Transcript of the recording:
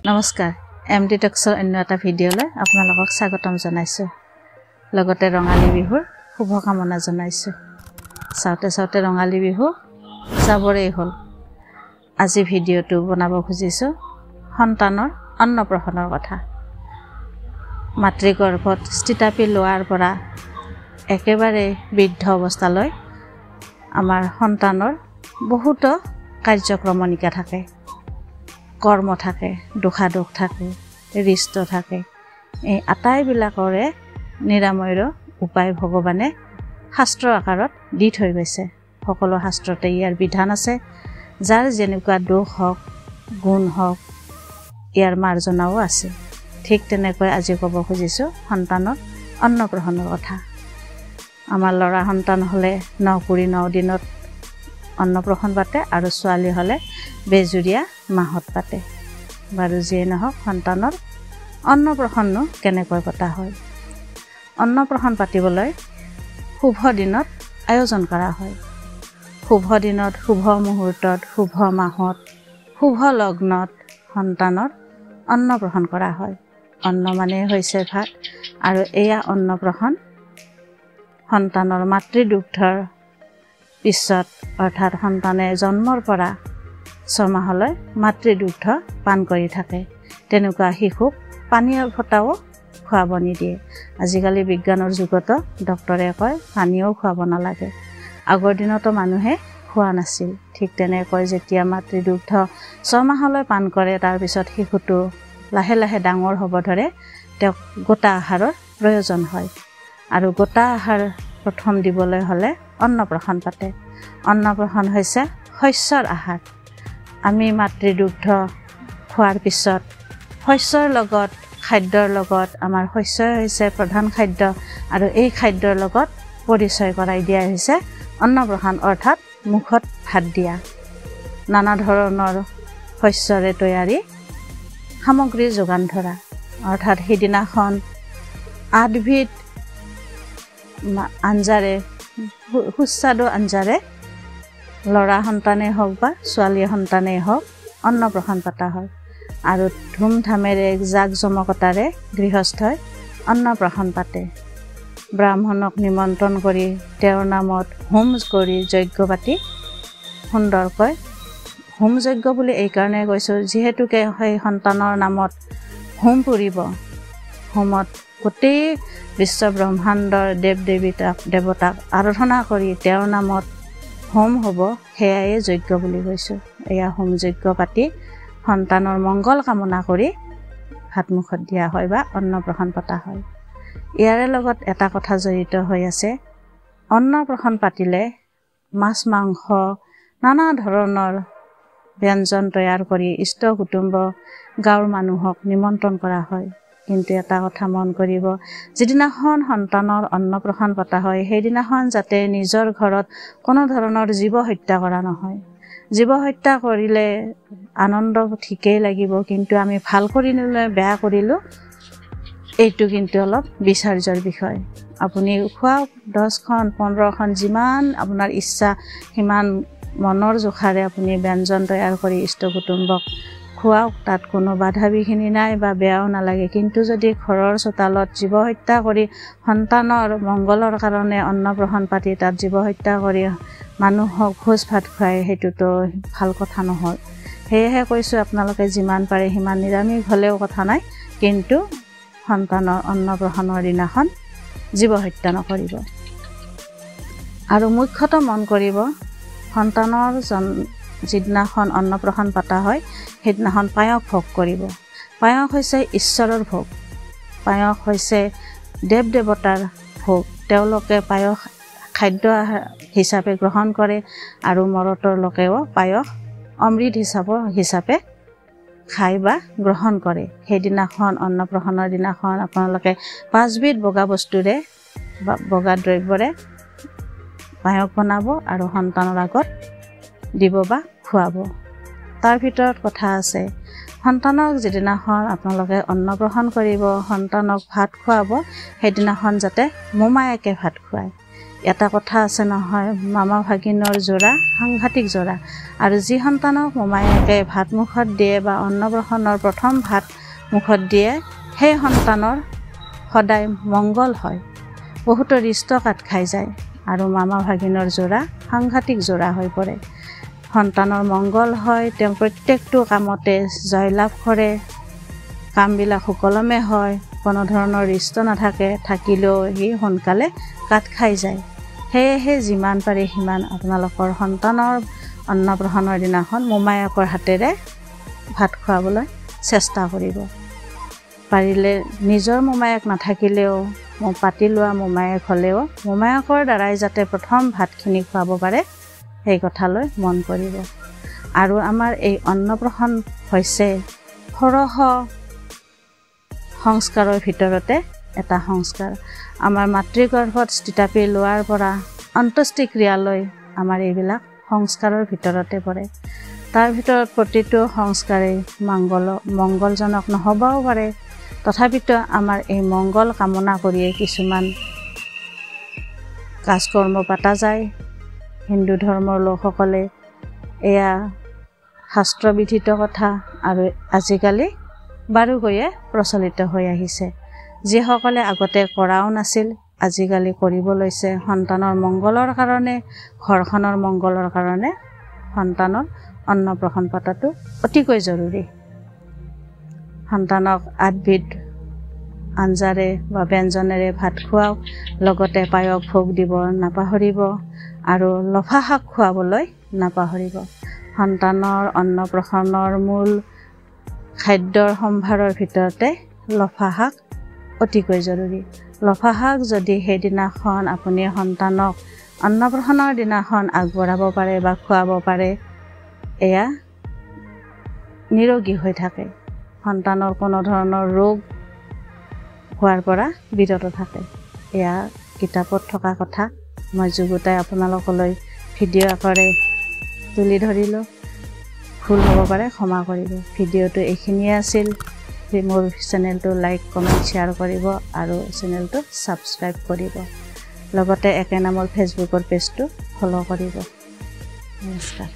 নমস্কাৰ এমডি টক্সৰ অন্য এটা ভিডিঅ'লৈ আপোনালোকক স্বাগতম জনাইছোঁ লগতে ৰঙালী বিহুৰ শুভকামনা জনাইছোঁ চাওঁতে চাওঁতে ৰঙালী বিহু যাবৰেই হ'ল আজি ভিডিঅ'টো বনাব খুজিছোঁ সন্তানৰ অন্নপ্ৰসনৰ কথা মাতৃগৰ্ভত স্থিতাপি লোৱাৰ পৰা একেবাৰে বৃদ্ধ অৱস্থালৈ আমাৰ সন্তানৰ বহুতো কাৰ্যক্ৰমণিকা থাকে কৰ্ম থাকে দুখাদুখ থাকে ৰিষ্ট থাকে এই আটাইবিলাকৰে নিৰাময়ৰ উপায় ভগৱানে শাস্ত্ৰ আকাৰত দি থৈ গৈছে সকলো শাস্ত্ৰতে ইয়াৰ বিধান আছে যাৰ যেনেকুৱা দোষ হওক গুণ হওক ইয়াৰ মাৰ্জনাও আছে ঠিক তেনেকৈ আজি ক'ব খুজিছোঁ সন্তানৰ অন্নপ্ৰসনৰ কথা আমাৰ ল'ৰা সন্তান হ'লে 9 দিনত অন্নপ্ৰসন পাতে আৰু ছোৱালী হ'লে বেজুৰীয়া মাহত পাতে বাৰু যিয়ে নহওক সন্তানৰ অন্নপ্ৰসননো কেনেকৈ পতা হয় অন্নপ্ৰসন পাতিবলৈ শুভ দিনত আয়োজন কৰা হয় শুভ দিনত শুভ মুহূৰ্তত শুভ মাহত শুভ লগ্নত সন্তানৰ অন্নপ্ৰসন কৰা হয় অন্ন মানে হৈছে ভাত আৰু এয়া অন্নপ্ৰসন সন্তানৰ মাতৃদুগ্ধৰ পিছত অৰ্থাৎ সন্তানে জন্মৰ পৰা 6 মাহলৈ মাতৃদুগ্ধ পান কৰি থাকে তেনেকুৱা শিশুক পানীয় ফটাও খুৱাব নিদিয়ে আজিকালি বিজ্ঞানৰ যুগতো ডক্টৰে কয় পানীও খুৱাব নালাগে আগৰ দিনতো মানুহে খোৱা নাছিল ঠিক তেনেকৈ যেতিয়া মাতৃদুগ্ধ 6 মাহলৈ পান কৰে তাৰ পিছত শিশুটো লাহে লাহে ডাঙৰ হ'ব ধৰে তেওঁক গোটা আহাৰৰ প্ৰয়োজন হয় আৰু গোটা আহাৰ প্ৰথম দিবলৈ হ'লে অন্নপ্ৰসন পাতে অন্নপ্ৰসন হৈছে শস্যৰ আহাৰ আমি মাতৃদুগ্ধ খোৱাৰ পিছত শস্যৰ লগত খাদ্যৰ লগত আমাৰ শস্য হৈছে প্ৰধান খাদ্য আৰু এই খাদ্যৰ লগত পৰিচয় কৰাই দিয়া হৈছে অন্নপ্ৰসন অৰ্থাৎ মুখত ভাত দিয়া নানা ধৰণৰ শস্যৰে তৈয়াৰী সামগ্ৰী যোগান ধৰা অৰ্থাৎ সিদিনাখন 8 বিধ আঞ্জাৰে সুস্বাদু আঞ্জাৰে ল'ৰা সন্তানেই হওক বা ছোৱালী সন্তানেই হওক অন্নপ্ৰসন পতা হয় আৰু ধুমধামেৰে জাকজমকতাৰে গৃহস্থই অন্নপ্ৰসন পাতে ব্ৰাহ্মণক নিমন্ত্ৰণ কৰি তেওঁৰ নামত হোম কৰি যজ্ঞ পাতি সুন্দৰকৈ হোম যজ্ঞ বুলি এইকাৰণে কৈছোঁ যিহেতুকে সেই সন্তানৰ নামত হোম পুৰিব হোমত গোটেই বিশ্ব ব্ৰহ্মাণ্ডৰ দেৱতাক আৰাধনা কৰি তেওঁৰ নামত হোম হ'ব সেয়াই যজ্ঞ বুলি কৈছোঁ এয়া হোম যজ্ঞ পাতি সন্তানৰ মংগল কামনা কৰি ভাতমুখত দিয়া হয় বা অন্নপ্ৰসন পতা হয় ইয়াৰে লগত এটা কথা জড়িত হৈ আছে অন্নপ্ৰসন পাতিলে মাছ মাংস নানা ধৰণৰ ব্যঞ্জন তৈয়াৰ কৰি ইষ্ট কুটুম্ব গাঁৱৰ মানুহক নিমন্ত্ৰণ কৰা হয় কিন্তু এটা কথা মন কৰিব যিদিনাখন সন্তানৰ অন্নপ্ৰসন পতা হয় সেইদিনাখন যাতে নিজৰ ঘৰত কোনো ধৰণৰ জীৱ হত্যা কৰা নহয় জীৱ হত্যা কৰিলে আনন্দ ঠিকেই লাগিব কিন্তু আমি ভাল কৰিলে বেয়া কৰিলোঁ এইটো কিন্তু অলপ বিচাৰ্যৰ বিষয় আপুনি খুৱাওক 10খন 15খন যিমান আপোনাৰ ইচ্ছা সিমান মনৰ জোখাৰে আপুনি ব্যঞ্জন তৈয়াৰ কৰি ইষ্ট কুটুম্বক খুৱাওক তাত কোনো বাধা বিঘিনি নাই বা বেয়াও নালাগে কিন্তু যদি ঘৰৰ চোতালত জীৱ হত্যা কৰি সন্তানৰ মংগলৰ কাৰণে অন্নপ্ৰসন পাতি তাত জীৱ হত্যা কৰি মানুহক ভোজ ভাত খুৱাই সেইটোতো ভাল কথা নহয় সেয়েহে কৈছোঁ আপোনালোকে যিমান পাৰে সিমান নিৰামিষ হ'লেও কথা নাই কিন্তু সন্তানৰ অন্নপ্ৰসনৰ দিনাখন জীৱ হত্যা নকৰিব আৰু মুখ্যতঃ মন কৰিব সন্তানৰ যিদিনাখন অন্নপ্ৰসন পতা হয় সেইদিনাখন পায়স ভোগ কৰিব পায়স হৈছে ঈশ্বৰৰ ভোগ পায়স হৈছে দেৱ দেৱতাৰ ভোগ তেওঁলোকে পায়স খাদ্য হিচাপে গ্ৰহণ কৰে আৰু মৰতৰ লোকেও পায়স অমৃত হিচাপে খাই বা গ্ৰহণ কৰে সেইদিনাখন অন্নপ্ৰসনৰ দিনাখন আপোনালোকে 5 বিধ বগা বস্তুৰে বা বগা দ্ৰব্যৰে পায়স বনাব আৰু সন্তানৰ আগত দিব বা খুৱাব তাৰ ভিতৰত কথা আছে সন্তানক যেদিনাখন আপোনালোকে অন্নপ্ৰসন কৰিব সন্তানক ভাত খুৱাব সেইদিনাখন যাতে মোমায়েকে ভাত খুৱায় এটা কথা আছে নহয়, মামা ভাগিনৰ জোৰা সাংঘাতিক জোৰা। আৰু যি সন্তানক মোমায়েকে ভাত মুখত দিয়ে বা অন্নপ্ৰসন্নৰ প্ৰথম ভাত মুখত দিয়ে, সেই সন্তানৰ সদায় মংগল হয়, বহুতো ৰিষ্ট কাট খাই যায়। আৰু মামা ভাগিনৰ জোৰা সাংঘাতিক জোৰা হৈ পৰে। সন্তানৰ মংগল হয়, তেওঁ প্ৰত্যেকটো কামতে জয়লাভ কৰে, কামবিলাক সুকলমে হয়, কোনো ধৰণৰ ৰিষ্ট নাথাকে, থাকিলেও সি সোনকালে কাট খাই যায়। সেয়েহে যিমান পাৰে সিমান আপোনালোকৰ সন্তানৰ অন্নপ্ৰসন্নৰ দিনাখন মোমায়েকৰ হাতেৰে ভাত খুৱাবলৈ চেষ্টা কৰিব। পাৰিলে নিজৰ মোমায়েক নাথাকিলেও পাতি লোৱা মোমায়েক হ'লেও মোমায়েকৰ দ্বাৰাই যাতে প্ৰথম ভাতখিনি খুৱাব পাৰে সেই কথালৈ মন কৰিব। আৰু আমাৰ এই অন্নপ্ৰসন হৈছে ষোড়শ সংস্কাৰৰ ভিতৰতে এটা সংস্কাৰ। আমাৰ মাতৃগৰ্ভত স্থিতাপি লোৱাৰ পৰা অন্ত্যেষ্টিক্ৰিয়ালৈ আমাৰ এইবিলাক সংস্কাৰৰ ভিতৰতে পৰে। তাৰ ভিতৰত প্ৰতিটো সংস্কাৰেই মংগলজনক নহ'বও পাৰে, তথাপিতো আমাৰ এই মংগল কামনা কৰিয়ে কিছুমান কাজকৰ্ম পতা যায়। হিন্দু ধৰ্মৰ লোকসকলে এয়া শাস্ত্ৰবিধিত কথা আৰু আজিকালি বাৰুকৈয়ে প্ৰচলিত হৈ আহিছে। যিসকলে আগতে কৰাও নাছিল আজিকালি কৰিব লৈছে। সন্তানৰ মংগলৰ কাৰণে, ঘৰখনৰ মংগলৰ কাৰণে সন্তানৰ অন্নপ্ৰসন পতাটো অতিকৈ জৰুৰী। সন্তানক 8 বিধ আঞ্জাৰে বা ব্যঞ্জনেৰে ভাত খুৱাওক, লগতে পায়স ভোগ দিব নাপাহৰিব আৰু লফা শাক খুৱাবলৈ নাপাহৰিব। সন্তানৰ অন্নপ্ৰসনৰ মূল খাদ্যৰ সম্ভাৰৰ ভিতৰতে লফা শাক অতিকৈ জৰুৰী। লফা শাক যদি সেইদিনাখন আপুনি সন্তানক অন্নপ্ৰসনৰ দিনাখন আগবঢ়াব পাৰে বা খুৱাব পাৰে, এয়া নিৰোগী হৈ থাকে, সন্তানৰ কোনো ধৰণৰ ৰোগ হোৱাৰ পৰা বিৰত থাকে। এয়া কিতাপত থকা কথা মই যুগুতাই আপোনালোকলৈ ভিডিঅ' আকাৰে তুলি ধৰিলোঁ। ভুল হ'ব পাৰে ক্ষমা কৰিব। ভিডিঅ'টো এইখিনিয়ে আছিল। মোৰ চেনেলটো লাইক, কমেণ্ট, শ্বেয়াৰ কৰিব আৰু চেনেলটো ছাবস্ক্ৰাইব কৰিব। লগতে একে নামৰ ফেচবুকৰ পেজটো ফ'ল' কৰিব। নমস্কাৰ।